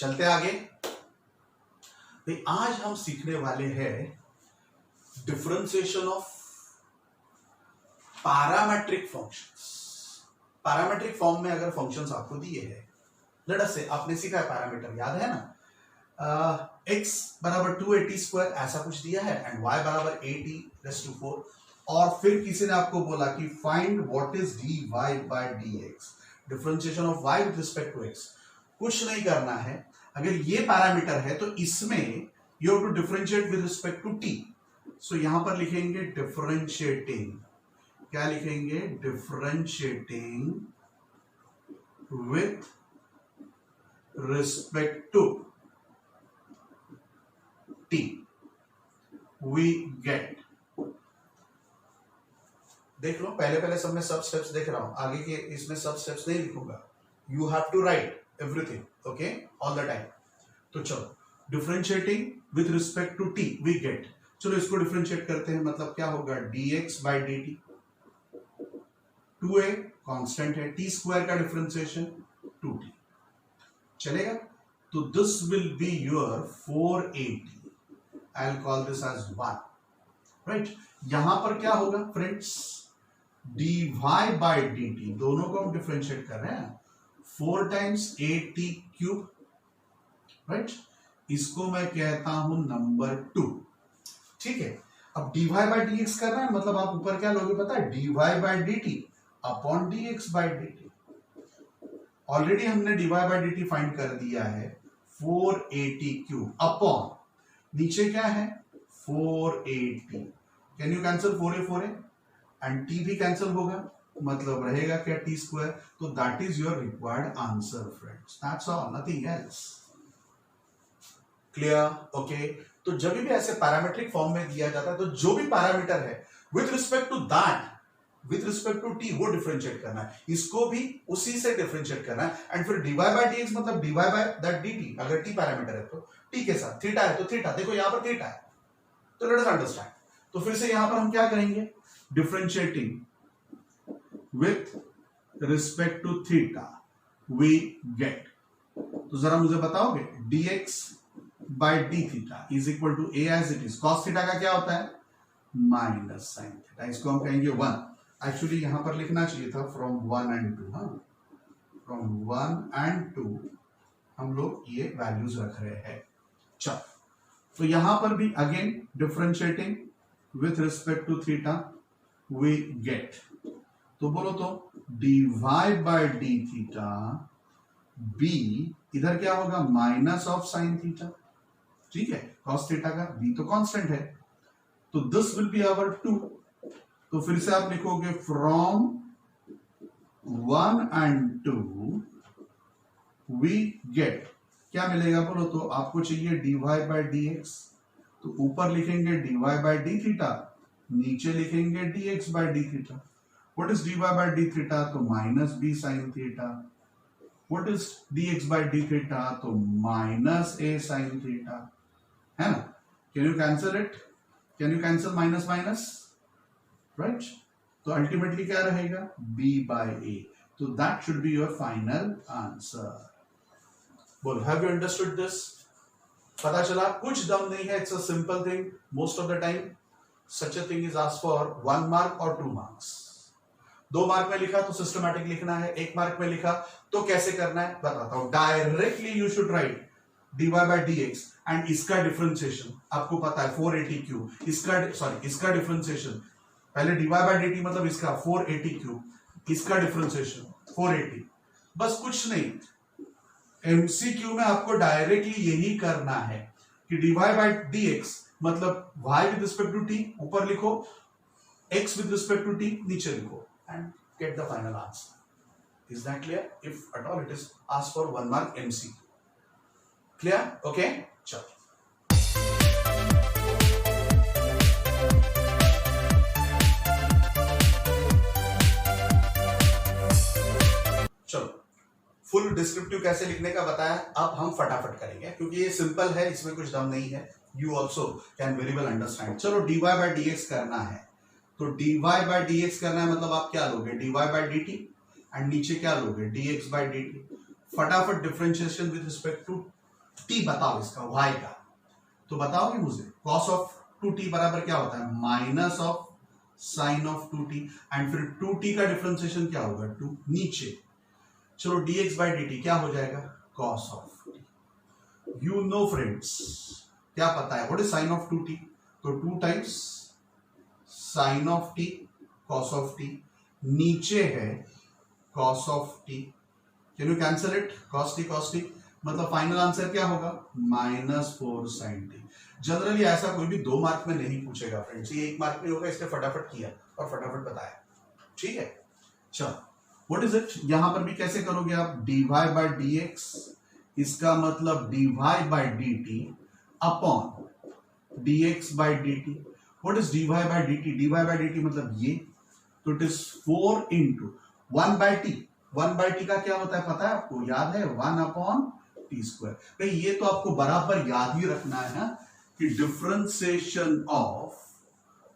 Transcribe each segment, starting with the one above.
चलते आगे। तो आज हम सीखने वाले हैं differentiation of parametric functions. Parametric form में अगर फंक्शंस आपको दिए हैं, लेट अस से आपने सीखा है पैरामीटर, याद है ना, x बराबर 280 स्क्वायर ऐसा कुछ दिया है एंड y बराबर 80⁴, और फिर किसी ने आपको बोला कि find what is dy by dx, differentiation of y with respect to x। कुछ नहीं करना है, अगर ये पैरामीटर है तो इसमें you have to differentiate with respect to t। So यहां पर लिखेंगे डिफरेंशिएटिंग, क्या लिखेंगे, differentiating with respect to t we get। देख लो, पहले सब में सब स्टेप्स देख रहा हूं, आगे के इसमें सब स्टेप्स नहीं लिखूंगा। You have to write everything, okay, all the time. तो चलो, differentiating with respect to t we get। चलो इसको डिफरेंशिएट करते हैं, मतलब क्या होगा, dx by dt। 2a constant है, t स्क्वायर का डिफरेंशिएशन 2t चलेगा। तो this will be your 480। I'll call this as 1, right? यहां पर क्या होगा फ्रेंड्स, dy by dt, दोनों को हम डिफरेंशिएट कर रहे हैं, 4 टाइम्स 80 क्यूब, राइट? इसको मैं कहता हूं नंबर 2, ठीक है। अब dy by dx कर रहे हैं, मतलब आप ऊपर क्या लोगे पता है, dy by dt upon dx by dt। Already हमने dy by dt फाइंड कर दिया है, 480 क्यूब अपॉन नीचे क्या है 480। Can you cancel 4a 4a and t भी कैंसिल होगा, मतलब रहेगा क्या, t स्क्वायर। तो that is your required answer friends, that's all, nothing else. Clear? Okay. तो जब भी ऐसे पैरामीट्रिक फॉर्म में दिया जाता है तो जो भी पैरामीटर है with respect to that, with respect to t वो डिफरेंशिएट करना है, इसको भी उसी से डिफरेंशिएट करना है। एंड फिर dy by dx मतलब dy by that dt, अगर t पैरामीटर है तो t के साथ, थीटा है तो थीटा, देखो यहां पर थीटा है, तो लेट अस अंडरस्टैंड। तो फिर से यहां पर हम क्या करेंगे, differentiating with respect to theta we get. तो जरा मुझे बताओगे, dx by d theta is equal to a as it is, cos theta का क्या होता है, माइनस साइन थीटा, इसको हम कहेंगे 1। एक्चुअली यहां पर लिखना चाहिए था फ्रॉम 1 एंड 2, हाँ, फ्रॉम 1 एंड 2 हम लोग ये वैल्यूज रख रहे हैं। चल, तो यहां पर भी again differentiating with respect to theta we get. तो बोलो तो dy by d theta b, इधर क्या होगा, माइनस ऑफ साइन थीटा, ठीक है, cos थीटा का b तो कांस्टेंट है, तो दिस विल बी आवर 2। तो फिर से आप लिखोगे फ्रॉम 1 एंड 2 वी गेट, क्या मिलेगा बोलो तो, आपको चाहिए dy बाय dx, तो ऊपर लिखेंगे dy बाय डी थीटा, नीचे लिखेंगे dx by d theta. What is dy by d theta, तो minus b sine theta. What is dx by d theta, तो माइनस a साइन थीटा, है ना। Can you cancel it, can you cancel minus minus, right? तो ultimately क्या रहेगा, b by a। तो that should be your final answer. बोलो, have you understood this? पता चला, कुछ दम नहीं है, it's a simple thing. Most of the time such a thing is asked for 1 mark और 2 मार्क्स। 2 मार्क में लिखा तो सिस्टमैटिक लिखना है, 1 मार्क में लिखा तो कैसे करना है बताता हूं। Directly you should write dy by dx and इसका डिफरेंशिएशन आपको पता है 480 क्यूब, इसका डिफरेंशिएशन पहले dy बाय dt मतलब इसका 480 क्यूब, इसका डिफरेंशिएशन 480, बस कुछ नहीं। एमसीक्यू में आपको डायरेक्टली यही करना है कि dy बाय dx मतलब y with respect to t ऊपर लिखो, x with respect to t नीचे लिखो and get the final answer. Is that clear? If at all it is asked for 1 mark MCQ. Clear? Okay, चलो। चलो, full descriptive कैसे लिखने का बताया, अब हम फटाफट करेंगे क्योंकि ये सिंपल है, इसमें कुछ दम नहीं है। You also can very well understand. चलो, dy बाय dx करना है, तो dy बाय dx करना है मतलब आप क्या लोगे, dy बाय dt एंड नीचे क्या लोगे, dx बाय dt। फटाफट differentiation with respect to t बताओ इसका, वाई का, तो बताओगे मुझे कॉस ऑफ 2t बराबर क्या होता है, minus of sign of 2t, and फिर 2t का डिफरेंशिएशन क्या होगा, 2 नीचे, चलो dx बाई dt क्या हो जाएगा, cos of t। You know friends, क्या पता है what is sine of 2t, तो 2 times sine of t cos of t, नीचे है cos of t, can you cancel it, cos t मतलब फाइनल आंसर क्या होगा, -4 sin t। जनरली ऐसा कोई भी 2 मार्क में नहीं पूछेगा फ्रेंड्स, ये 1 मार्क में होगा, इसने फटाफट किया और फटाफट बताया, ठीक है। चलो व्हाट इज इट, यहां पर भी कैसे करोगे आप, dy बाय dx, इसका मतलब dy by dt upon dx by dt। What is dy by dt, dy by dt मतलब ये, तो it is 4 into 1 by t, 1 by t का क्या होता है पता है आपको, याद है, 1 अपॉन टी स्क्वायर। भाई ये तो आपको बराबर याद ही रखना है ना कि differentiation of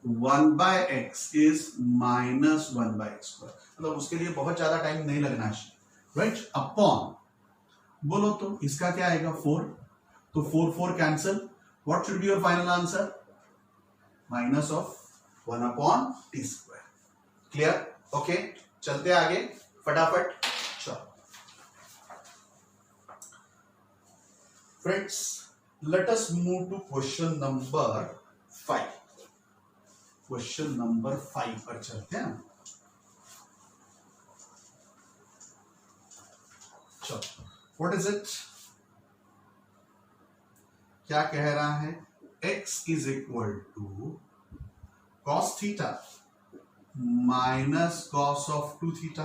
1 by x is -1 by x square, मतलब उसके लिए बहुत ज्यादा टाइम नहीं लगना है, राइट। अपॉन बोलो तो इसका क्या आएगा 4, तो 4 cancel, what should be your final answer, minus of 1 upon t square. Clear, okay, चलते आगे फटाफट। चलो friends, let us move to question number 5। Question number 5 पर चलते हैं। चलो व्हाट इज इट, क्या कह रहा है, x is equal to cos theta minus cos of 2 theta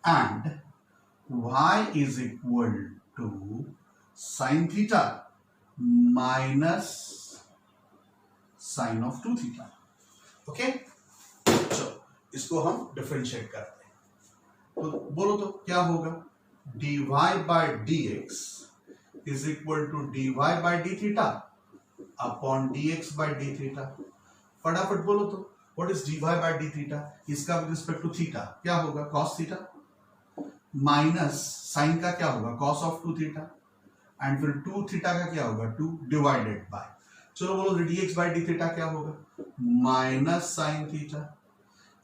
and y is equal to sin theta minus sin of 2 theta। Okay, चलो इसको हम डिफरेंशिएट करते हैं, तो बोलो तो क्या होगा, dy by dx is equal to dy by d theta upon dx by d theta। फटाफट बोलो तो what is dy by d theta, इसका विद रिस्पेक्ट टू थीटा क्या होगा, cos थीटा, माइनस साइन का क्या होगा, cos ऑफ 2 थीटा, एंड फिर 2 थीटा का क्या होगा, 2 डिवाइडेड बाय, चलो बोलो dx बाय d थीटा क्या होगा, माइनस साइन थीटा,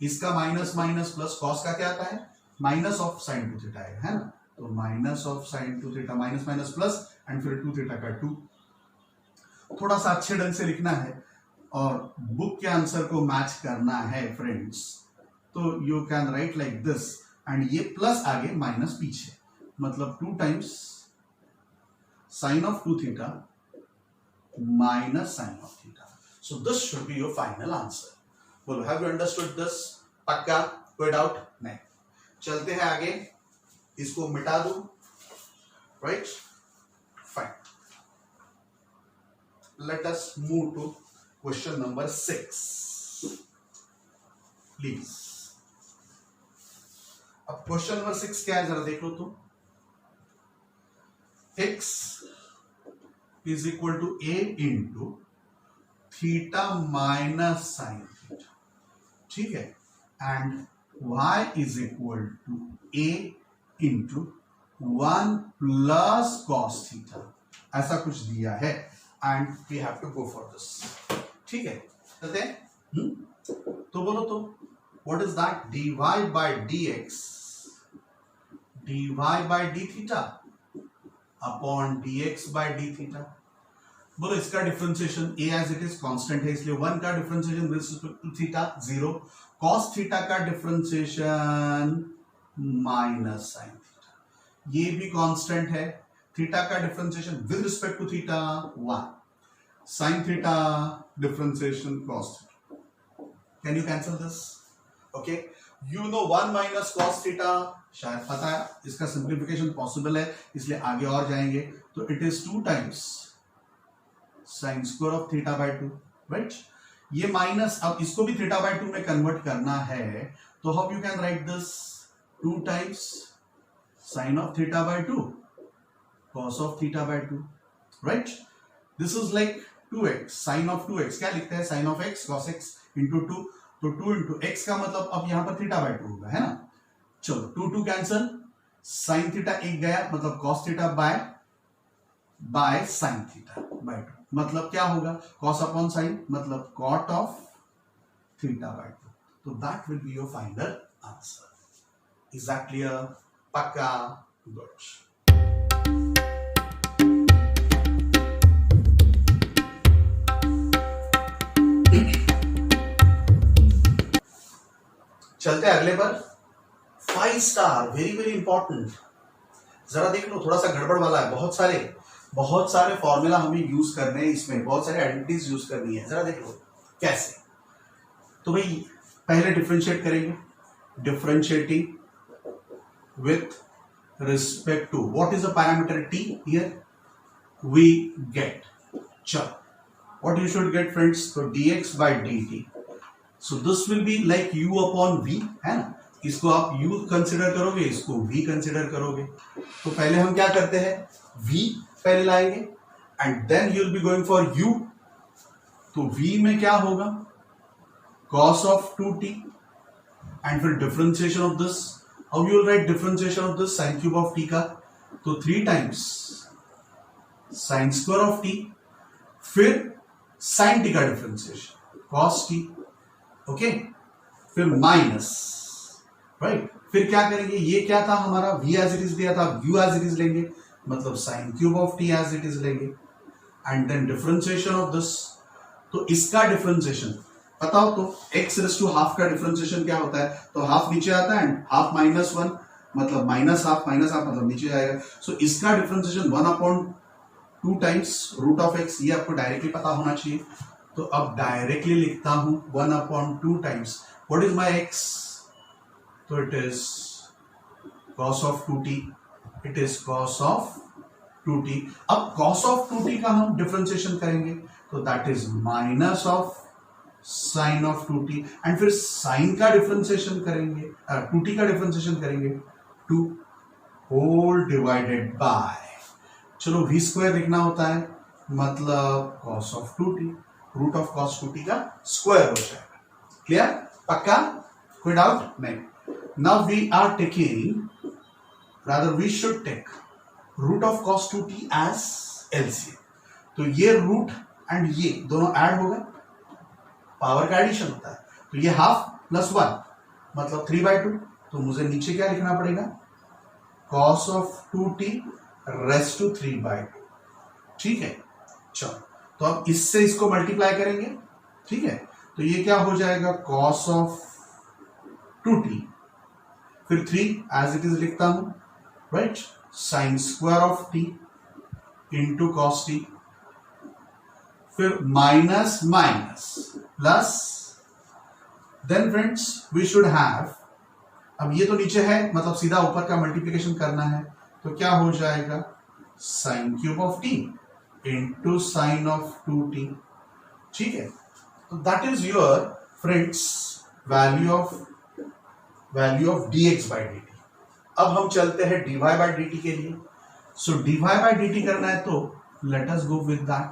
इसका माइनस माइनस प्लस, cos का क्या आता है, माइनस ऑफ साइन 2 थीटा है ना, तो minus of sign 2 theta, minus minus plus, and फिर 2 थीटा का 2। थोड़ा सा अच्छे ढंग से लिखना है और बुक के आंसर को मैच करना है फ्रेंड्स, तो you can write like this, and ये प्लस आगे माइनस पीछे, मतलब 2 times sine of 2 theta minus sine of theta. So this should be your final answer. बोलो हैव यू अंडरस्टूड दिस, पक्का, कोई डाउट नहीं। चलते हैं आगे, इसको मिटा दो, right, fine. Let us move to question number 6 please. अब क्वेश्चन नंबर 6 क्या है जरा देख लो तो, x is equal to a into theta minus sine theta, ठीक है, and y is equal to a into 1 plus cos theta, ऐसा कुछ दिया है, and we have to go for this, ठीक है, चलते हैं। तो बोलो तो what is that, dy by dx dy by d theta upon dx by d theta। बोलो इसका differentiation a as it is constant है, इसलिए 1 का differentiation with respect to theta 0, cos theta का डिफरेंशिएशन माइनस sin थीटा, ये भी constant है, theta का differentiation with respect to theta 1, sin theta differentiation cos theta. Can you cancel this, okay, you know 1 minus cos theta, शायद पता है, इसका simplification possible है, इसलिए आगे और जाएंगे, तो it is 2 times sign square of theta by 2, right. ये माइनस, अब इसको भी थीटा बाय 2 में कन्वर्ट करना है, तो how you can write this, 2 times sine of theta by 2 cos of theta by 2, right. This is like 2x sine of 2x, क्या लिखते हैं, sine of x cos x into 2, तो 2 into x का मतलब अब यहां पर थीटा बाय 2 होगा, है ना। चलो 2 2 कैंसिल, साइन थीटा एक गया, मतलब cos theta by by sine theta by 2, मतलब क्या होगा कॉस अपॉन साइन मतलब कॉट ऑफ थीटा बाय 2. तो that will be your final answer. Is that clear? पक्का? गुड. चलते हैं अगले पर. 5 स्टार, वेरी वेरी इंपॉर्टेंट. जरा देख लो, थोड़ा सा गड़बड़ वाला है. बहुत सारे फॉर्मूला हमें यूज करने हैं इसमें, बहुत सारे आइडेंटिटीज यूज करनी है. जरा देख लो कैसे. तो भाई पहले डिफरेंशिएट करेंगे. Differentiating with respect to what is the parameter t here we get. चलो what you should get friends, तो dx by dt. So this will be like u upon v, है ना. इसको आप u कंसिडर करोगे, इसको v consider करोगे. तो पहले हम क्या करते हैं, v पहले लाएंगे and then you will be going for u. तो v में क्या होगा, cos ऑफ 2t एंड फिर differentiation of this. How you will write differentiation of this, sin cube of t का. तो 3 times sin square of t, फिर sin t का differentiation cos t. Okay, फिर माइनस, राइट. फिर क्या करेंगे, ये क्या था हमारा, v एज इट इज दिया था, u एज इट इज लेंगे, मतलब sin cube of t as it is लेंगे and then differentiation of this. तो इसका डिफरेंशिएशन बताओ, तो x रेज़ टू हाफ का डिफरेंशिएशन क्या होता है, तो हाफ नीचे आता है एंड हाफ माइनस 1 मतलब माइनस हाफ मतलब नीचे जाएगा. सो इसका differentiation 1/2 times root of x. ये आपको डायरेक्टली पता होना चाहिए. तो अब डायरेक्टली लिखता हूं 1/2 times what is my x, तो it is cos of 2t. It is cos of 2t. अब cos ऑफ 2t का हम डिफरेंशिएशन करेंगे, तो that is minus of sin of 2t and फिर sin का डिफरेंशिएशन करेंगे, 2t का डिफरेंशिएशन करेंगे 2 होल डिवाइडेड बाय, चलो v स्क्वायर लिखना होता है मतलब cos of 2t, root of cos 2t का स्क्वायर हो जाएगा. क्लियर? पक्का? कोई डाउट नहीं. Now we are taking, rather we should take root of cos 2t as LCM. तो ये रूट एंड ये दोनों ऐड होगा, पावर का एडिशन होता है. तो ये हाफ प्लस 1 मतलब 3/2. तो मुझे नीचे क्या लिखना पड़ेगा, cos of 2t raise to 3/2. ठीक है, चलो. तो अब इससे इसको मल्टीप्लाई करेंगे. ठीक है, तो ये क्या हो जाएगा, cos ऑफ 2t, फिर 3 एज इट इज लिखता हूं, right, sin square of t into cos t, फिर minus minus plus. Then friends we should have, अब ये तो नीचे है मतलब सीधा ऊपर का मल्टीप्लिकेशन करना है. तो क्या हो जाएगा, sin cube of t into sign of 2t. ठीक है, तो that is your friends value of dx by dt. अब हम चलते हैं dy बाई dt के लिए. सो dy बाई dt करना है तो let us go with that.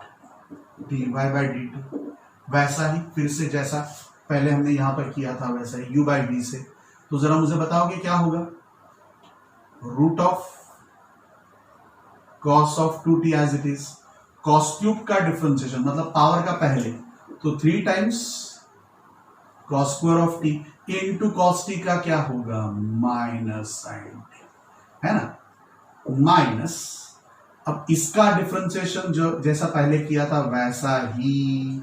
dy by dt वैसा ही फिर से जैसा पहले हमने यहां पर किया था वैसा ही u बाई v से. तो जरा मुझे बताओगे क्या होगा, root of cos of 2t as it is, cos cube का डिफरेंशिएशन मतलब पावर का पहले, तो 3 times cos square of t into cos t का क्या होगा, माइनस sin t, है ना, माइनस. अब इसका डिफरेंशिएशन जो जैसा पहले किया था वैसा ही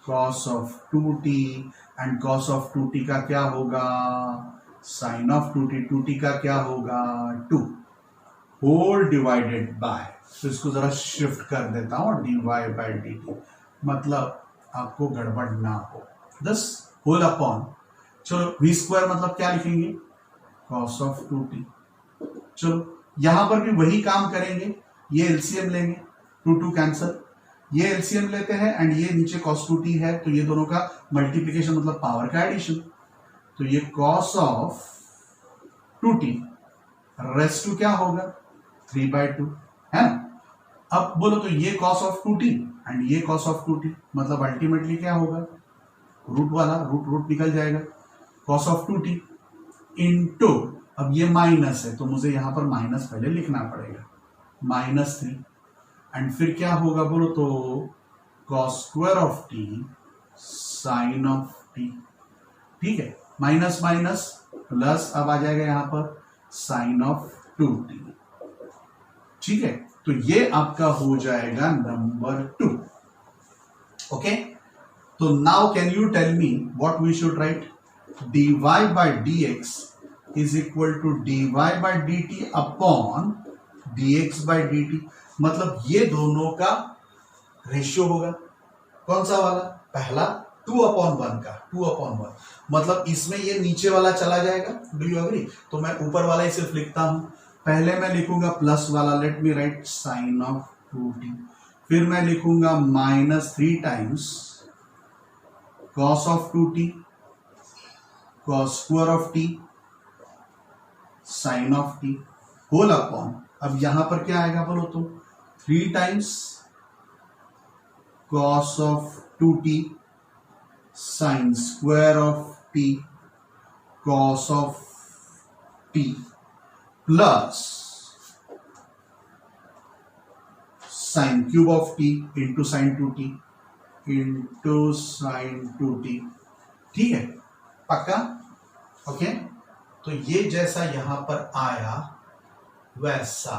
cos of 2t and cos of 2t का क्या होगा, sin ऑफ 2t. 2t का क्या होगा 2 होल डिवाइडेड बाय. तो इसको जरा शिफ्ट कर देता हूं dy बाई dt, मतलब आपको गड़बड़ ना हो. दस होल अपॉन, चलो v स्क्वायर मतलब क्या लिखेंगे, cos ऑफ 2t. चलो यहां पर भी वही काम करेंगे, ये एलसीएम लेंगे, 2 कैंसल, ये एलसीएम लेते हैं एंड ये नीचे cos 2t है तो ये दोनों का मल्टीप्लिकेशन मतलब पावर का एडिशन. तो ये cos of 2t raise to क्या होगा 3/2, है ना. अब बोलो तो ये cos ऑफ 2t एंड ये cos ऑफ 2t मतलब अल्टीमेटली क्या होगा, रूट वाला रूट निकल जाएगा, cos ऑफ 2t इंटू, अब ये माइनस है तो मुझे यहां पर माइनस पहले लिखना पड़ेगा, -3 एंड फिर क्या होगा बोलो तो cos square of t sine of t. ठीक है, माइनस माइनस प्लस, अब आ जाएगा यहां पर साइन ऑफ 2t। ठीक है, तो ये आपका हो जाएगा नंबर 2। ओके, तो now can you tell me what we should write? dy by dx is equal to dy by dt upon dx by dt। मतलब ये दोनों का रेशियो होगा। कौन सा वाला? पहला 2/1 का 2/1, मतलब इसमें ये नीचे वाला चला जाएगा। Do you agree? तो मैं ऊपर वाला ही सिर्फ लिखता हूं। पहले मैं लिखूंगा प्लस वाला, let me write sine of 2t। फिर मैं लिखूंगा -3 times cos of 2t cos square of t sine of t whole upon, अब यहां पर क्या आएगा बोलो तो 3 times cos of 2t sine square of t cos of t plus sine cube of t into sine 2t into sine 2t। ठीक है, पक्का? ओके, तो ये जैसा यहां पर आया वैसा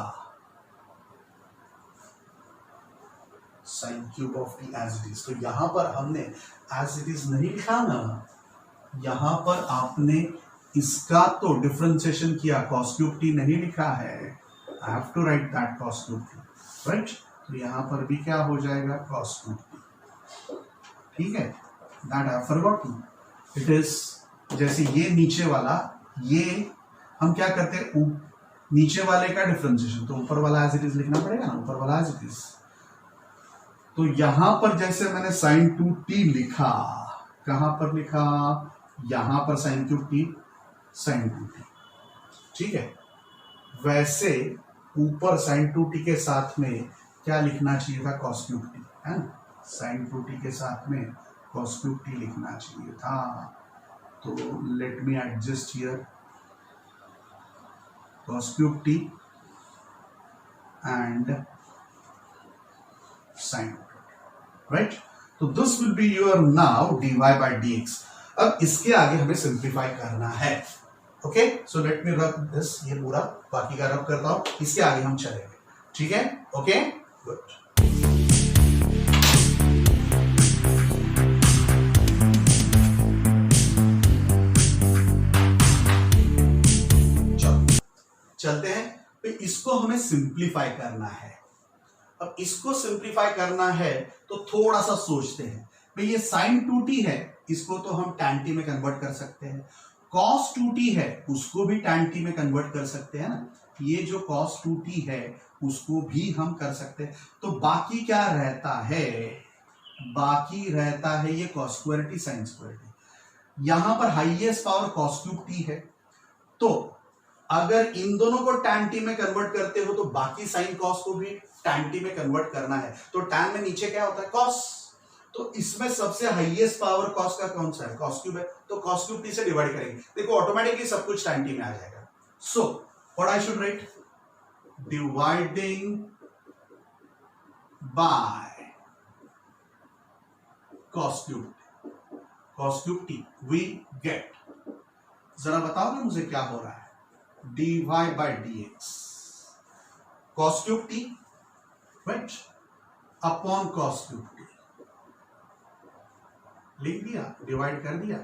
sine cube of t as it is. तो यहां पर हमने एज इट इज नहीं लिखा ना, यहां पर आपने इसका तो डिफरेंशिएशन किया, कॉस क्यूब टी नहीं लिखा है। I have to write that cos cube t, right? तो यहां पर भी क्या हो जाएगा कॉस क्यूब टी। ठीक है, that I have forgotten. It is जैसे ये नीचे वाला, ये हम क्या करते हैं, नीचे वाले का डिफरेंशिएशन तो ऊपर वाला एज इट इज लिखना पड़ेगा ना, ऊपर वाला एज इट इज। तो यहां पर जैसे मैंने साइन 2t लिखा, कहां पर लिखा? यहां पर sine cube T sign 2t। ठीक है, वैसे ऊपर साइन 2t के साथ में क्या लिखना चाहिए था? कॉस क्यूब टी, है ना? साइन 2t के साथ में कॉस क्यूब टी लिखना चाहिए था। तो let me adjust here cos cube t and sin, right? तो this will be your now dy by dx। अब इसके आगे हमें सिंप्लीफाई करना है। Okay, so let me rub this, ये पूरा बाकी का रब करता हूं, इसके आगे हम चलेंगे। ठीक है, ओके, गुड। चलते हैं, तो इसको हमें सिंप्लीफाई करना है। अब इसको सिंप्लीफाई करना है तो थोड़ा सा सोचते हैं। भाई ये साइन 2t है, इसको तो हम tan t में कन्वर्ट कर सकते हैं। cos 2t है, उसको भी tan t में कन्वर्ट कर सकते हैं ना। ये जो cos 2t है उसको भी हम कर सकते हैं। तो बाकी क्या रहता है? बाकी रहता है ये cos square t sin square t। यहां पर highest power cos cube t है, तो अगर इन दोनों को tan t में कन्वर्ट करते हो तो बाकी sin cos को भी tan t में कन्वर्ट करना है। तो tan में नीचे क्या होता है? cos। तो इसमें सबसे हाईएस्ट पावर cos का कौन सा है? cos क्यूब है, तो cos क्यूब t से डिवाइड करेंगे, देखो ऑटोमेटिकली सब कुछ tan t में आ जाएगा। So what I should write? Dividing by cos cube t we get, जरा बताओगे मुझे क्या हो रहा है? dy by dx cos cube t, right, upon cos cube t लिख दिया, डिवाइड कर दिया।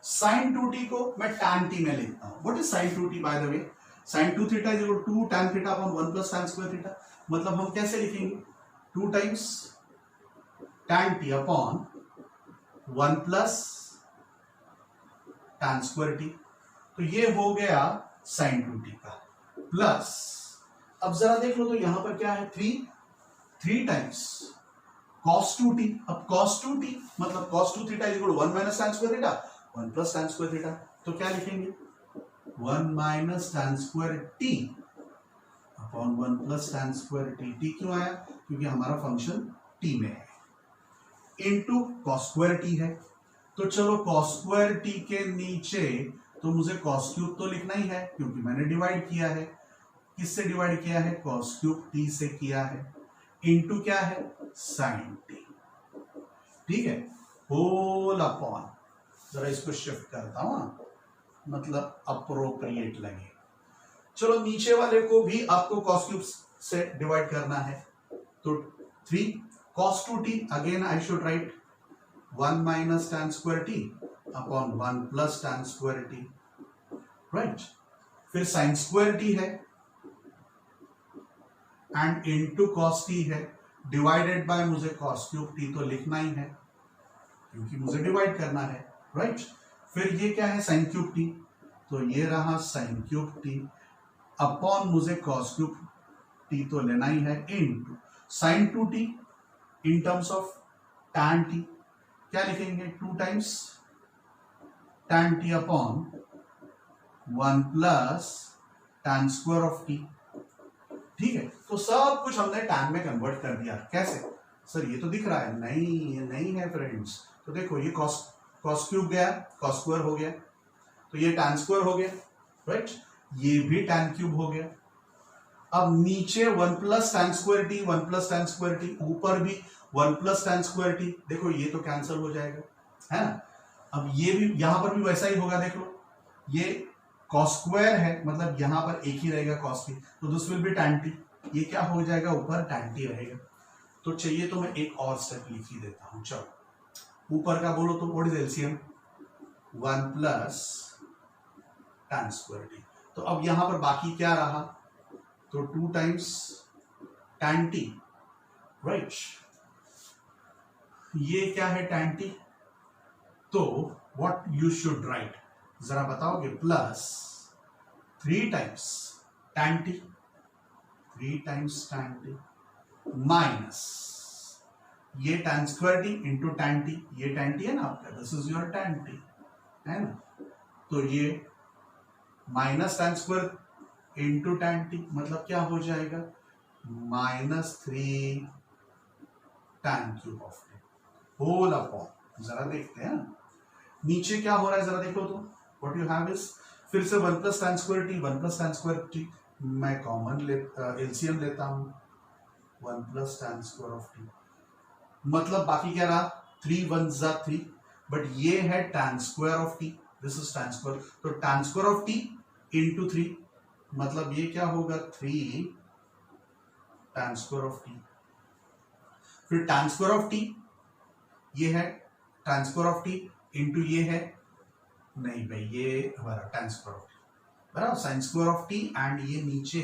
sin 2t को मैं tan t में लिखता हूं। What is sin 2t by the way? sin 2 theta is equal to 2 tan theta upon 1 plus tan square theta. मतलब हम कैसे लिखेंगे? 2 times tan t upon 1 plus tan square t। तो ये हो गया sin 2t का, प्लस अब जरा देख लो तो यहां पर क्या है? 3 टाइम्स cos 2t। अब cos 2t मतलब cos 2 theta is equal to 1 minus tan square theta 1 plus tan square theta. तो क्या लिखेंगे? 1 minus tan square t upon 1 plus tan square t। t क्यों आया? क्योंकि हमारा फंक्शन t में है, इनटू cos स्क्वायर t है। तो चलो cos स्क्वायर t के नीचे तो मुझे cos क्यूब तो लिखना ही है, क्योंकि मैंने डिवाइड किया है। किससे डिवाइड किया है? cos क्यूब t से किया है। इंटू क्या है साइन टी, ठीक है, होल अपॉन, जरा इसको शिफ्ट करता हूं ना, मतलब अप्रोप्रिएट लगे। चलो नीचे वाले को भी आपको cos क्यूब से डिवाइड करना है, तो 3 cos 2t, again I should right 1 minus tan square t upon 1 plus tan square t, right. फिर sin स्क्वायर t है एंड इनटू cos t है, डिवाइडेड बाय मुझे cos क्यूब t तो लिखना ही है क्योंकि मुझे डिवाइड करना है, राइट। फिर ये क्या है sin क्यूब t, तो ये रहा sin क्यूब t अपॉन मुझे cos क्यूब t तो लेना ही है, into sin 2t in terms of tan t, क्या लिखेंगे 2 times tan t upon 1 plus tan square of t, ठीक है। तो सब कुछ हमने tan में कन्वर्ट कर दिया। कैसे सर, ये तो दिख रहा है, नहीं ये नहीं है फ्रेंड्स। तो देखो ये cos क्यूब गया, cos स्क्वायर हो गया, तो ये tan स्क्वायर हो गया, राइट। ये भी tan क्यूब हो गया। अब नीचे 1 plus tan square T, 1 plus tan square T, ऊपर भी 1 प्लस tan स्क्वायर टी, देखो ये तो कैंसिल हो जाएगा, है ना। अब ये भी यहां पर भी वैसा ही होगा, देख लो ये cos स्क्वायर है, मतलब यहां पर एक ही रहेगा cos t, तो this will B tan t, ये क्या हो जाएगा ऊपर tan t रहेगा। तो चाहिए तो मैं एक और स्टेप लिख ही देता हूं, चलो ऊपर का बोलो तो what is LCM 1 plus tan square t, तो अब यहां पर बाकी क्या रहा, तो 2 टाइम्स tan t, राइट। ये क्या है tan t, तो व्हाट यू शुड राइट, जरा बताओगे, plus 3 times tan t, 3 times tan t minus ये tan square t into tan t, ये tan t है ना आपका, this is your tan t, है ना। तो ये minus tan square into tan t, मतलब क्या हो जाएगा -3 tan cube of t whole upon, जरा देखते हैं नीचे क्या हो रहा है, जरा देखो तो व्हाट यू हैव इज, फिर से 1 plus tan square t, 1 plus tan square t, मैं कॉमन एलसीएम लेता हूं, 1 plus tan square of t, मतलब बाकी क्या रहा 3 1 जा 3, बट ये है tan square of t, this is tan square, तो tan square of t into 3, मतलब ये क्या होगा 3 tan स्क्वायर ऑफ t, फिर tan स्क्वायर ऑफ t, ये है tan square of t into ये है, नहीं भाई ये हमारा tan स्क्वायर ऑफ t बराबर sin square of t, and ये नीचे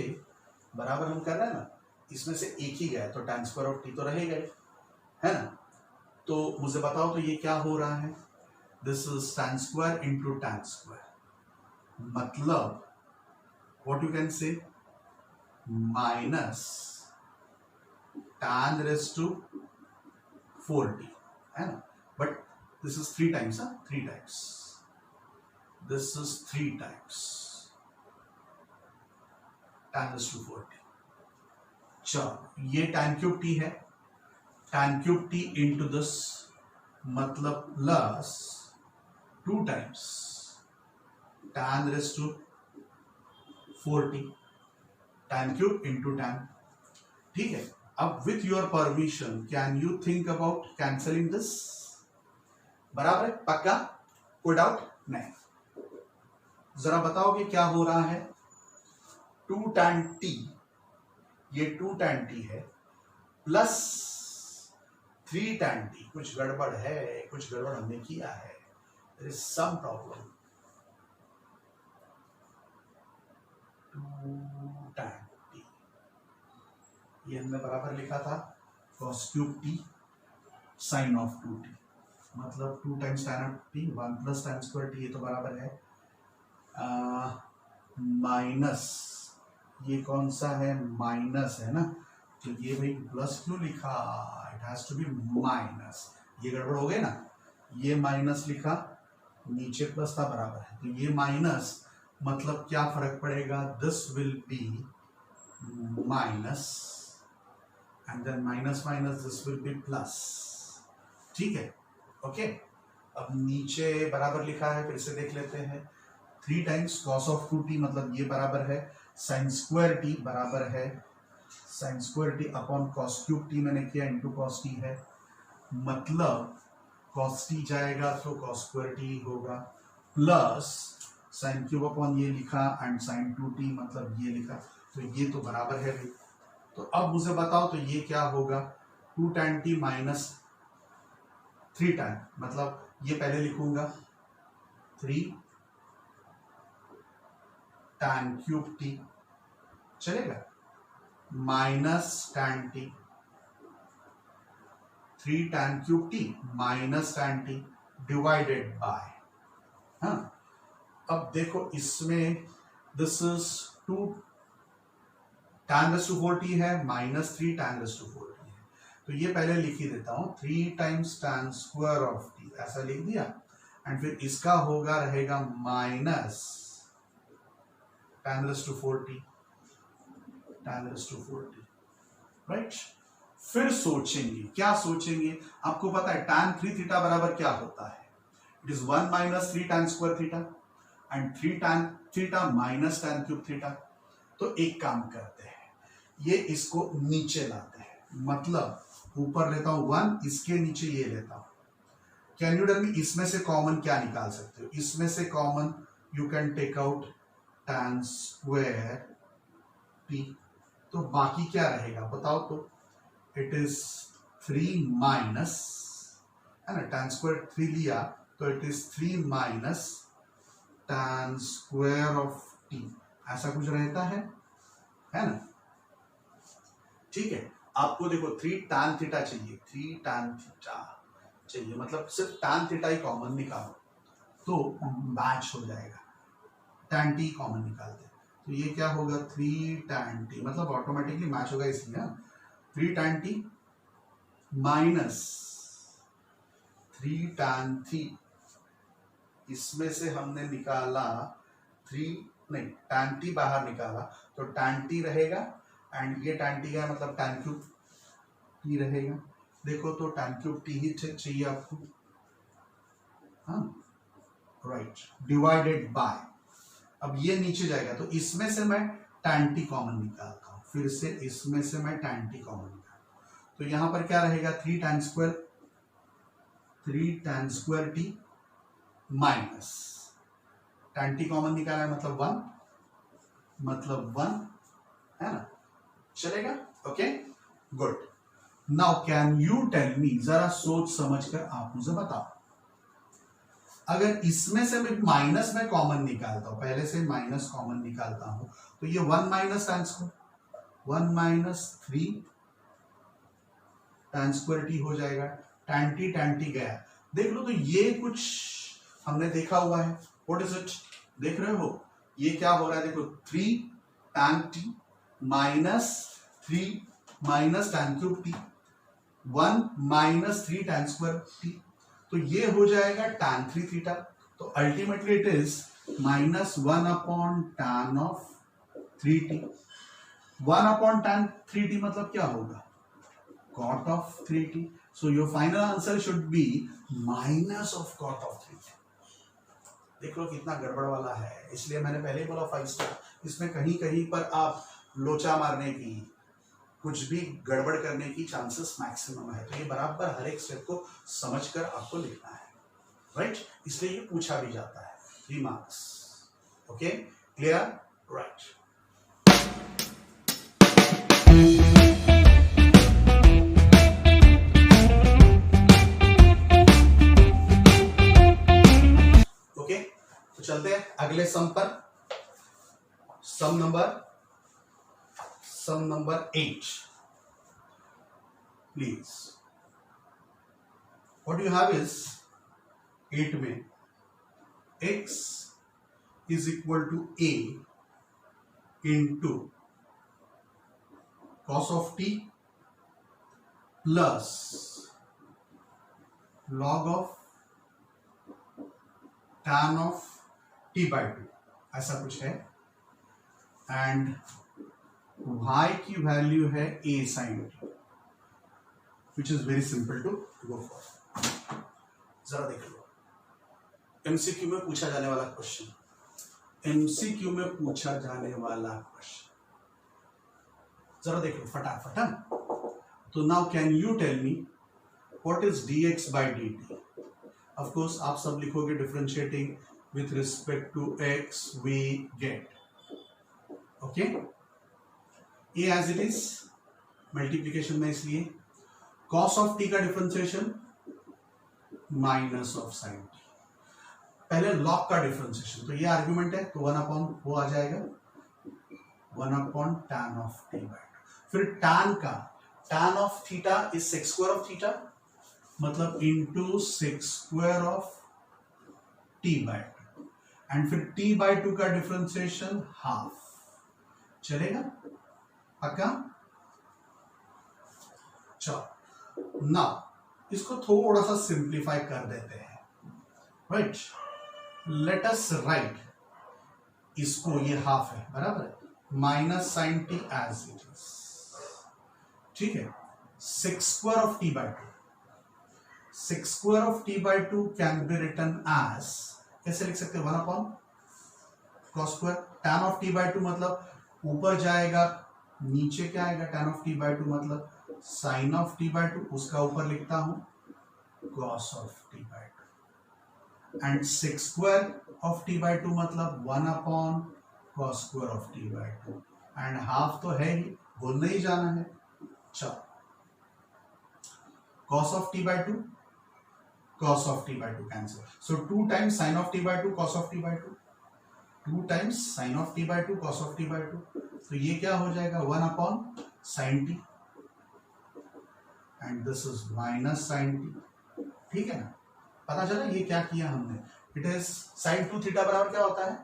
बराबर हम कर रहे हैं ना, इसमें से एक ही गया तो tan स्क्वायर ऑफ t तो रहेगा, है ना। तो मुझे बताओ तो ये क्या हो रहा है, this is tan square into tan square, मतलब what you can say minus tan raise to 4t, है ना, but this is 3 times, 3 times, this is 3 times tan raise to 4t। चलो ये tan क्यूब t है, tan cube t into this, मतलब plus 2 times tan raise to 4t, tan cube into tan, ठीक है। अब with your permission can you think about cancelling this, बराबर है, पक्का, कोई डाउट नहीं। जरा बताओगे क्या हो रहा है, 2 tan t, ये 2 tan t है, प्लस 3 tan t, कुछ गड़बड़ है, कुछ गड़बड़ हमने किया है, there is some problem, 2 tan t, ये हमने बराबर लिखा था cos cube t sin of 2t, मतलब 2 times tan of t 1 plus tan square t, ये तो बराबर है माइनस, ये कौन सा है माइनस है ना, तो ये भाई प्लस क्यों लिखा, it has to be minus, ये गड़बड़ हो गई ना, ये माइनस लिखा, नीचे प्लस था बराबर है, तो ये माइनस, मतलब क्या फर्क पड़ेगा, this will be minus and then minus minus this will be plus, ठीक है, ओके। अब नीचे बराबर लिखा है, फिर से देख लेते हैं, 3 टाइम्स cos ऑफ 2t, मतलब ये बराबर है sin स्क्वायर t बराबर है sine square T upon cos cube T मैंने किया इंटू कॉस टी है, मतलब कॉस टी जाएगा तो कॉस स्क्वायर टी होगा, प्लस साइन क्यूब अपॉन ये लिखा एंड साइन 2t मतलब ये लिखा, तो ये तो बराबर है भाई। तो अब मुझे बताओ तो ये क्या होगा, 2 tan t माइनस 3 tan, मतलब ये पहले लिखूंगा 3 tan क्यूब t चलेगा, minus tan t, 3 tan cube t minus tan t divided by, हाँ अब देखो इसमें this is 2 tan raise to 4t है minus 3 tan raise to 4t है, तो ये पहले लिख ही देता हूं 3 times tan square of t ऐसा लिख दिया, एंड फिर इसका होगा रहेगा minus tan raise to 4t, tan raise to 4t, right. फिर सोचेंगे, क्या सोचेंगे, आपको पता है tan 3 थीटा बराबर क्या होता है, it is 1 minus 3 tan square theta and 3 tan theta minus tan cube theta. तो एक काम करते हैं, ये इसको नीचे लाते हैं, मतलब ऊपर लेता हूं 1, इसके नीचे ये लेता हूं, कैन यू टेल मी इसमें से कॉमन क्या निकाल सकते हो, इसमें से common you can take out tan square t, तो बाकी क्या रहेगा बताओ, तो इट इज 3 माइनस, है ना, tan स्क्वायर 3 लिया तो it is 3 minus tan square of t, ऐसा कुछ रहता है ना, ठीक है। आपको देखो 3 tan थीटा चाहिए, 3 tan थीटा चाहिए, मतलब सिर्फ tan थीटा ही कॉमन निकालो तो मैच हो जाएगा, tan t कॉमन निकालते हैं तो ये क्या होगा 3 tan t, मतलब ऑटोमेटिकली मैच होगा, इसलिए 3 tan t माइनस 3 tan थी, इसमें से हमने निकाला 3 नहीं tan t बाहर निकाला तो tan t रहेगा, एंड ये tan t का मतलब tan क्यूब t रहेगा, देखो तो tan क्यूब t ही चाहिए आपको, हाँ राइट, डिवाइडेड बाय, अब ये नीचे जाएगा तो इसमें से मैं tan t कॉमन निकालता हूं, फिर से इसमें से मैं tan t कॉमन निकालता हूं, तो यहां पर क्या रहेगा 3 tan square t minus tan t common निकाला है मतलब 1 है ना, चलेगा, okay good. Now can you tell me, जरा सोच समझकर आप मुझे बताओ, अगर इसमें से मैं माइनस में कॉमन निकालता हूं, पहले से माइनस कॉमन निकालता हूं, तो ये 1 minus tan square 1 minus 3 tan square t हो जाएगा, tan t गया, देख लो तो ये कुछ हमने देखा हुआ है, व्हाट इज इट, देख रहे हो ये क्या हो रहा है, देखो 3 tan t minus 3 minus tan cube t, 1 minus 3 tan square t, तो ये हो जाएगा tan 3 थीटा, तो ultimately it is minus 1 upon tan of 3t, 1 upon tan 3t मतलब क्या होगा cot of 3t, so your final answer should be minus of cot of 3t। देख लो कितना गड़बड़ वाला है, इसलिए मैंने पहले ही बोला 5 स्टेप, इसमें कहीं कहीं पर आप लोचा मारने की, कुछ भी गड़बड़ करने की चांसेस मैक्सिमम है, तो ये बराबर हर एक स्टेप को समझकर आपको लिखना है, राइट, इसलिए ये पूछा भी जाता है 3 marks, okay clear, right. Okay तो चलते हैं अगले सम पर, sum number 8 please. What you have is 8 में x is equal to a into cos of t plus log of tan of t by 2, ऐसा कुछ है, एंड y की वैल्यू है a sin t, which is very simple to go for. जरा देख लो MCQ में पूछा जाने वाला क्वेश्चन, एमसीक्यू में पूछा जाने वाला क्वेश्चन, जरा देखो फटाफट। तो now can you tell me what is dx by dt? Of course आप सब लिखोगे differentiating with respect to x we get, okay. A as it is multiplication में, इसलिए cos ऑफ t का differentiation minus of sine t। पहले log का differentiation, तो ये आर्ग्यूमेंट है तो 1 अपॉन वो आ जाएगा 1 upon tan of t bye 2। फिर tan का tan of theta is sec square of theta, मतलब into sec square of t bye 2, and फिर t बाय 2 का डिफरेंशिएशन हाफ। चलेगा पक्का? चलो नाउ इसको थोड़ा सा सिंप्लीफाई कर देते हैं, राइट। लेट अस राइट इसको, ये हाफ है बराबर है, minus sine t as it is, ठीक है। sec square of t by 2, sec square of t by 2 can be written as, कैसे लिख सकते हैं, 1 upon cos square tan of t by 2, मतलब ऊपर जाएगा नीचे क्या आएगा, tan ऑफ टी बाय 2 मतलब sin ऑफ टी बाय 2, उसका ऊपर लिखता हूं cos of t by 2, and sec square of t by 2 मतलब 1 upon cos square of t by 2, and half तो है ही, भूल नहीं जाना है। चलो cos of t by 2 cos of t by 2 cancel, so 2 times sin of t by 2 cos of t by 2, 2 times sin of t by 2 cos of t by 2, तो ये क्या हो जाएगा 1 upon sin t, and this is minus sin t, ठीक है ना। पता चला ये क्या किया हमने, इट इज sin 2 थीटा बराबर क्या होता है,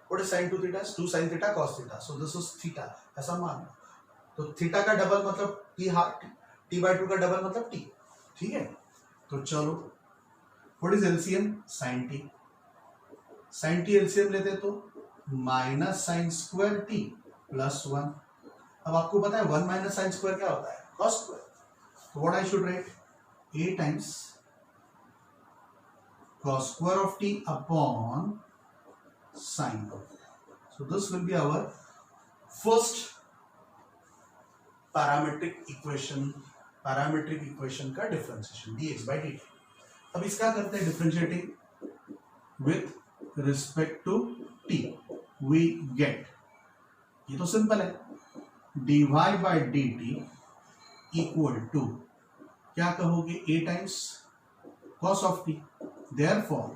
what is sin 2 theta, 2 sin theta cos theta, so this is theta, ऐसा मान। तो थीटा का डबल मतलब t बाय 2 का डबल मतलब t, ठीक है। तो चलो what is LCM, sin t LCM लेते तो minus sine square T plus 1। अब आपको पता है 1 माइनस साइन स्क्वायर क्या होता है, cos स्क्वायर, तो what I should write, a times cos square of t upon sin of t, so this will be our first parametric equation का differentiation dx by dt। अब इसका करते हैं differentiating with respect to t, we get, ये तो simple है, dy by dt equal to क्या कहोगे, a times cos of t, therefore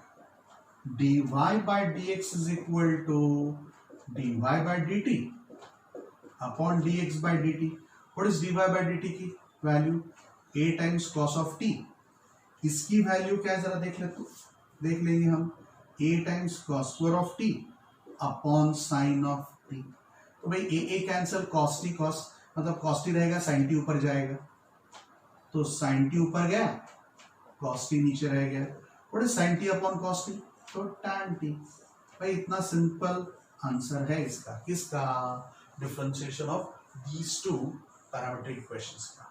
dy by dx is equal to dy by dt upon dx by dt। What is dy by dt की value, a times cos of t, इसकी value क्या है जरा देख लेंगे हम, a times cos square of t upon sin of t। तो भाई a cancel, cos t cos मतलब cos t रहेगा, sin t ऊपर जाएगा, तो sin t ऊपर गया, cos t नीचे रह गया, what is sin t upon cos t, तो tan t। भाई इतना सिंपल आंसर है इसका, किसका, differentiation of these two parametric equations का,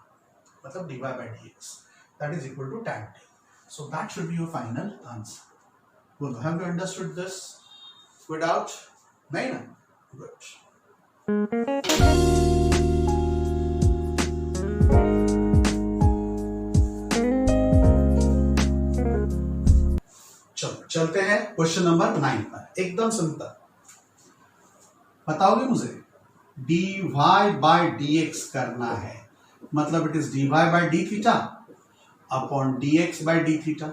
मतलब dy by dx that is equal to tan t, so that should be your final answer। well, have you understood this without, नहीं ना, good। चलो चलते हैं क्वेश्चन नंबर 9 पर, एकदम simple. बताओगे मुझे dy by dx करना है, मतलब it is dy by d theta upon dx by d theta.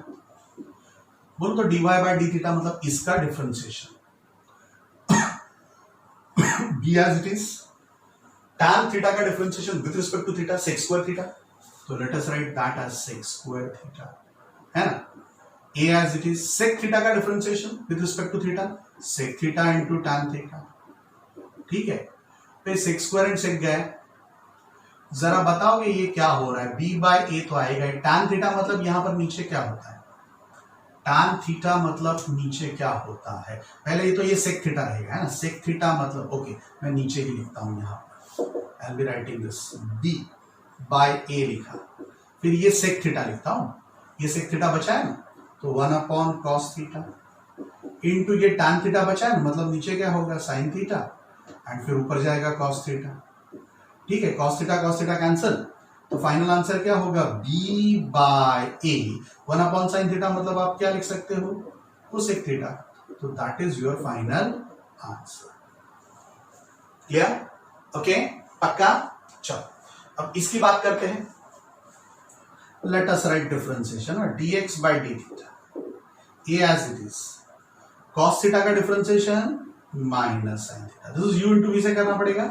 बोलो तो dy by d थीटा मतलब इसका differentiation b as it is, tan theta का differentiation with respect to theta sec square theta, तो let us write that as sec square theta, है ना। a as it is, sec theta का differentiation with respect to theta sec theta into tan theta, ठीक है। पे sec square and sec गए, जरा बताओगे ये क्या हो रहा है, b by a तो आएगा, tan थीटा मतलब यहां पर नीचे क्या होता है, tan थीटा मतलब नीचे क्या होता है, पहले ये तो ये sec थीटा रहेगा, है ना, sec थीटा मतलब ओके, मैं नीचे ही लिखता हूं यहां पर, I will be writing this b by a लिखा, फिर ये sec थीटा लिखता हूं, ये sec थीटा बचा है ना, तो 1 अपॉन cos थीटा इनटू ये tan थीटा बचा है ना, मतलब नीचे क्या होगा sin थीटा, एंड फिर ऊपर जाएगा cos थीटा, ठीक है, cos थीटा कैंसिल, तो फाइनल आंसर क्या होगा, b by a 1/sin theta, मतलब आप क्या लिख सकते हो, cosec थीटा। तो that is your final answer. Clear? Okay, पक्का? चलो अब इसकी बात करते हैं। Let us write differentiation dx by d theta a as it is, cos theta का differentiation minus sin theta, this is u into v से करना पड़ेगा।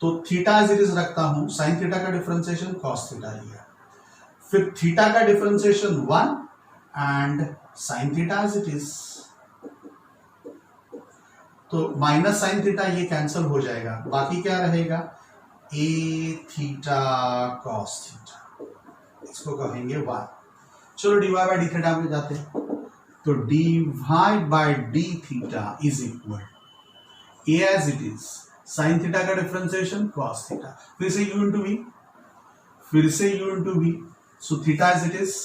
तो थीटा एज इट इज रखता हूं, sin थीटा का डिफरेंशिएशन cos थीटा लिया, फिर थीटा का differentiation 1 and sin theta as it is, तो माइनस साइन थीटा ये कैंसिल हो जाएगा, बाकी क्या रहेगा, a थीटा cos थीटा, इसको कहेंगे 1। चलो dy बाय डी थीटा में जाते हैं, तो dy by d theta is equal a as it is, sine theta का डिफरेंशिएशन cos थीटा, फिर से u इंटू v, फिर से u into v, so theta as it is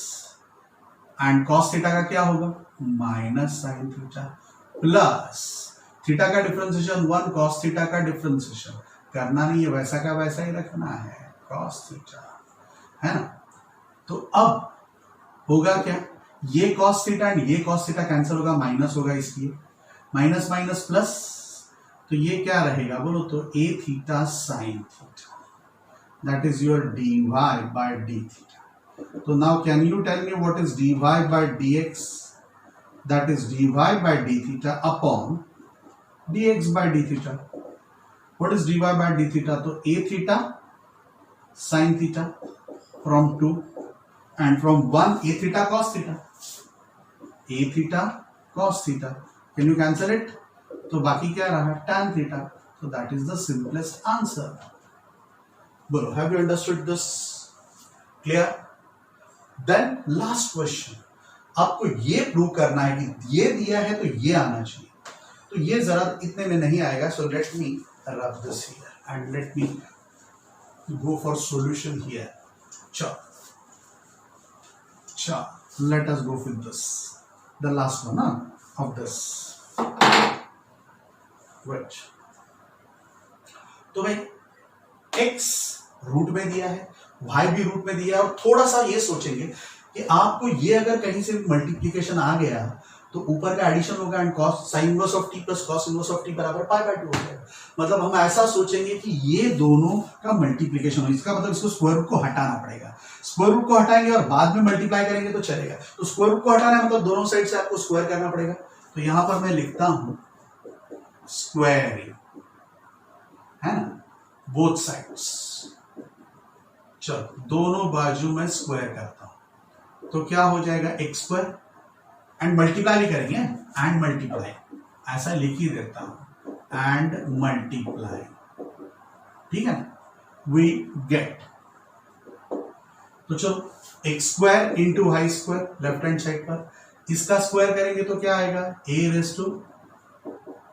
and cos theta का क्या होगा, minus sine theta, plus theta का differentiation 1, cos theta का डिफरेंशिएशन करना नहीं है, वैसा का वैसा ही रखना है, cos थीटा, है ना। तो अब होगा क्या, ये cos थीटा एंड ये cos थीटा कैंसिल होगा, माइनस होगा, इसलिए माइनस माइनस प्लस, तो ये क्या रहेगा बोलो तो, a theta sine theta, that is your dy by d theta. तो now can you tell me what is dy by dx, that is dy by d theta upon dx by d theta. What is dy by d theta? तो a theta sin theta from 2 and from 1 a theta cos theta. a theta cos theta. Can you cancel it? तो बाकी क्या रहा, tan theta. So that is the simplest answer. बोलो, have you understood this? Clear? Then last question. आपको ये prove करना है कि ये दिया है तो ये आना चाहिए, तो ये जरा इतने में नहीं आएगा, सो let me rub this here and let me go for solution here. चलो let us go with this, the last one of this, wait. तो भाई x रूट में दिया है, y भी रूट में दिया है, और थोड़ा सा ये सोचेंगे कि आपको ये अगर कहीं से मल्टीप्लिकेशन आ गया तो ऊपर का एडिशन होगा and cos sin inverse of t plus cos inverse of t बराबर पाई बाय 2 हो जाएगा। मतलब हम ऐसा सोचेंगे कि ये दोनों का मल्टीप्लिकेशन हो, इसका मतलब इसको स्क्वायर रूट को हटाना पड़ेगा, स्क्वायर रूट को हटाएंगे और बाद में मल्टीप्लाई करेंगे तो चलेगा। तो स्क्वायर रूट को हटाना है मतलब दोनों साइड से आपको स्क्वायर करना पड़ेगा, तो यहां पर मैं लिखता हूं स्क्वायर, है ना, बोथ साइड्स। चलो दोनों बाजू में स्क्वायर करता हूं, तो क्या हो जाएगा, एक्स स्क्वायर एंड मल्टीप्लाई भी करेंगे, एंड मल्टीप्लाई, ऐसा लिख ही देता हूं, एंड मल्टीप्लाई, ठीक है ना, वी गेट, तो चलो x square into y square left hand side पर, इसका स्क्वायर करेंगे तो क्या आएगा, a raise to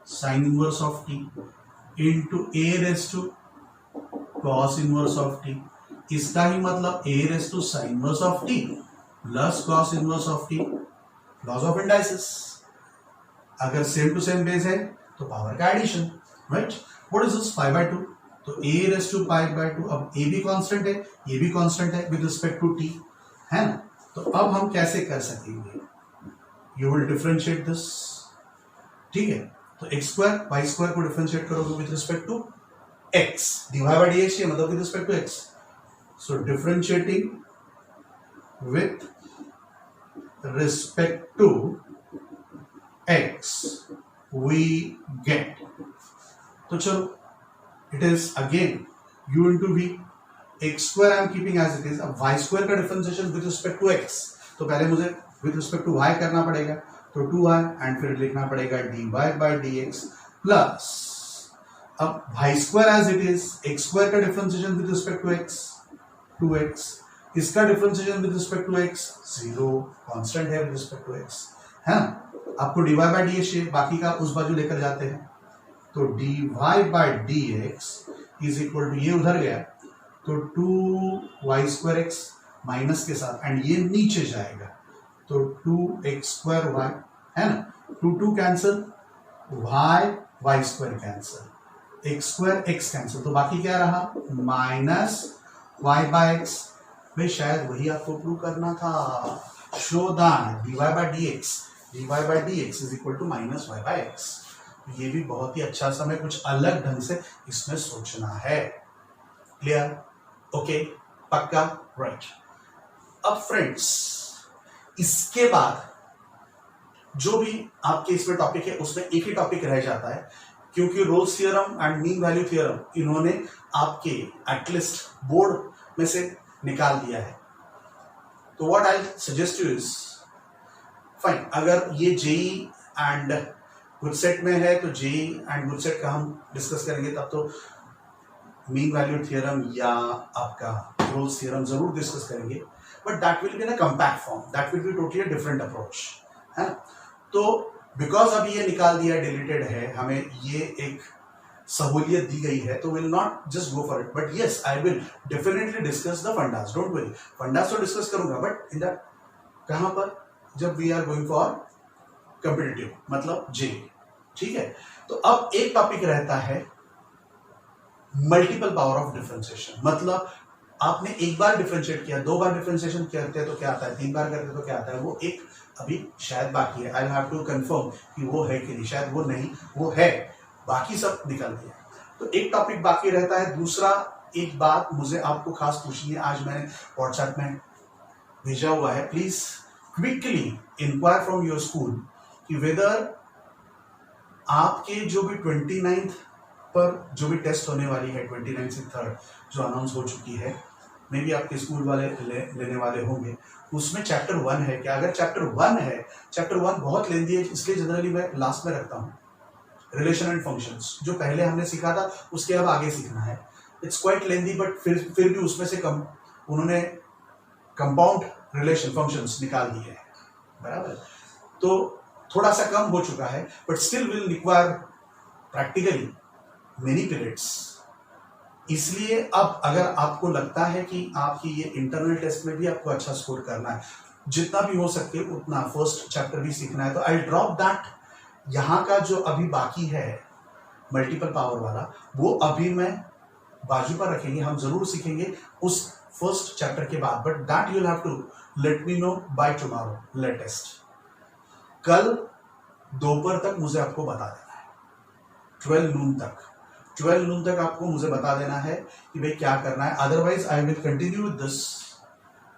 sine inverse of t into a raise to cos inverse of t, इसका ही मतलब a raise to sine inverse of t plus cos inverse of t, laws of indices, अगर same to same base है तो power का addition, right. What is this, pi by 2, तो a raise to pi by 2, अब a भी constant है, ये भी कांस्टेंट है विद रिस्पेक्ट टू t, है ना। तो अब हम कैसे कर सकेंगे, यू विल डिफरेंशिएट दिस, ठीक है, तो x स्क्वायर वाई स्क्वायर को डिफरेंशिएट करोगे with respect to x, dy by dx ये मतलब with respect to x, so differentiating with respect to x we get, तो चलो it is again u into v, x square I am keeping as it is, अब y square का differentiation with respect to x, तो पहले मुझे with respect to y करना पड़ेगा, तो 2y एंड फिर लिखना पड़ेगा dy by dx प्लस, अब y square as it is, x square का differentiation with respect to x 2x, इसका differentiation with respect to x 0, constant है विद रिस्पेक्ट टू x, है ना। आपको dy बाय dx चाहिए, बाकी का उस बाजू लेकर जाते हैं, तो dy by dx is equal to, ये उधर गया तो 2y स्क्वायर x माइनस के साथ, एंड ये नीचे जाएगा तो 2x स्क्वायर y, है ना, 2 2 cancel, y square cancel, x square x cancel, तो बाकी क्या रहा माइनस वाई बाय एक्स। भाई शायद वही आपको प्रूव करना था, show that dy by dx is equal to minus y by x. ये भी बहुत ही अच्छा सा, हमें कुछ अलग ढंग से इसमें सोचना है। क्लियर? ओके, पक्का, राइट। अब फ्रेंड्स इसके बाद जो भी आपके इसमें टॉपिक है उसमें एक ही टॉपिक रह जाता है, क्योंकि Rolle's theorem and mean value theorem इन्होंने आपके एटलीस्ट बोर्ड में से निकाल दिया है। तो what I suggest you is, fine, अगर ये जेई एंड गुडसेट में है तो जेई एंड गुडसेट का हम डिस्कस करेंगे, तब तो मीन वैल्यू थ्योरम या आपका रोल्स थ्योरम जरूर डिस्कस करेंगे, but that will be in a compact form, that will be totally different approach, है ना। तो बिकॉज अभी ये निकाल दिया, डिलीटेड है, हमें ये एक सहूलियत दी गई है, तो will not just go for it, but yes I will definitely discuss the fundas, don't worry, fundas तो डिस्कस करूंगा, बट इन द कहां पर, जब we are going for competitive, मतलब जे, ठीक है। तो अब एक टॉपिक रहता है मल्टीपल पावर ऑफ डिफरेंशिएशन, मतलब आपने एक बार डिफरेंशिएट किया, दो बार डिफरेंशिएशन करते हैं तो क्या आता है, तीन बार करते हैं तो क्या आता है, वो एक अभी शायद बाकी है, आई हैव टू कंफर्म कि वो है कि नहीं, शायद वो नहीं, वो है, बाकी सब निकल दिया। तो एक टॉपिक बाकी रहता है। दूसरा, एक बात मुझे आपको खास पूछनी है, आज मैंने व्हाट्सएप में भेजा हुआ है, please quickly inquire from your school कि वेदर आपके जो भी 29th पर जो भी टेस्ट होने वाली है, 29 से 3rd जो अनाउंस हो चुकी है, मे बी आपके स्कूल वाले लेने वाले होंगे, उसमें चैप्टर 1 है क्या? अगर चैप्टर 1 है, चैप्टर 1 बहुत लेंदी है, इसलिए जनरली मैं लास्ट में रखता हूँ। रिलेशन एंड फंक्शंस जो पहले हमने सीखा था उसके अब आगे सीखना है, इट्स क्वाइट लेंदी, बट फिर भी उसमें से उन्होंने कंपाउंड रिलेशन फंक्शंस निकाल दिए हैं, बराबर। तो थोड़ा सा कम हो चुका है, but still will require practically many periods. इसलिए अब अगर आपको लगता है कि आपकी ये इंटरनल टेस्ट में भी आपको अच्छा स्कोर करना है, जितना भी हो सके उतना फर्स्ट चैप्टर भी सीखना है, तो आई ड्रॉप दैट। यहाँ का जो अभी बाकी है मल्टीपल पावर वाला, वो अभी मैं बाजू पर रखेंगे, हम जरूर सीखेंगे उस फर्स्ट चैप्टर के बाद, but that you have to let me know by tomorrow latest. कल दोपहर तक मुझे आपको बता देना है, 12 नून तक आपको मुझे बता देना है कि भाई क्या करना है। Otherwise I will continue with this,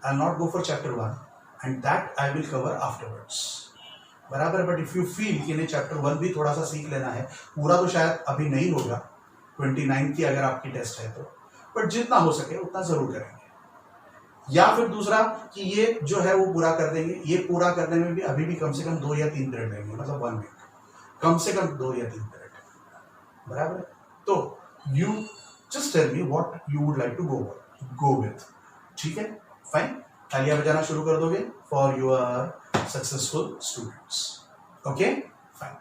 I not go for chapter 1 and that I will cover afterwards, बराबर। बट इफ यू फील कि नहीं चैप्टर 1 भी थोड़ा सा सीख लेना है, पूरा तो शायद अभी नहीं होगा 29 की अगर आपकी टेस्ट है तो, बट जितना हो सके उतना जरूर करेंगे। या फिर दूसरा कि ये जो है वो पूरा कर देंगे, ये पूरा करने में भी अभी भी कम से कम 2 या 3 पीरियड लेंगे, मतलब 1 वीक, कम से कम 2 या 3 पीरियड, बराबर। तो you just tell me what you would like to go with, ठीक है, फाइन। तालियां बजाना शुरू कर दोगे for your successful students, okay, fine.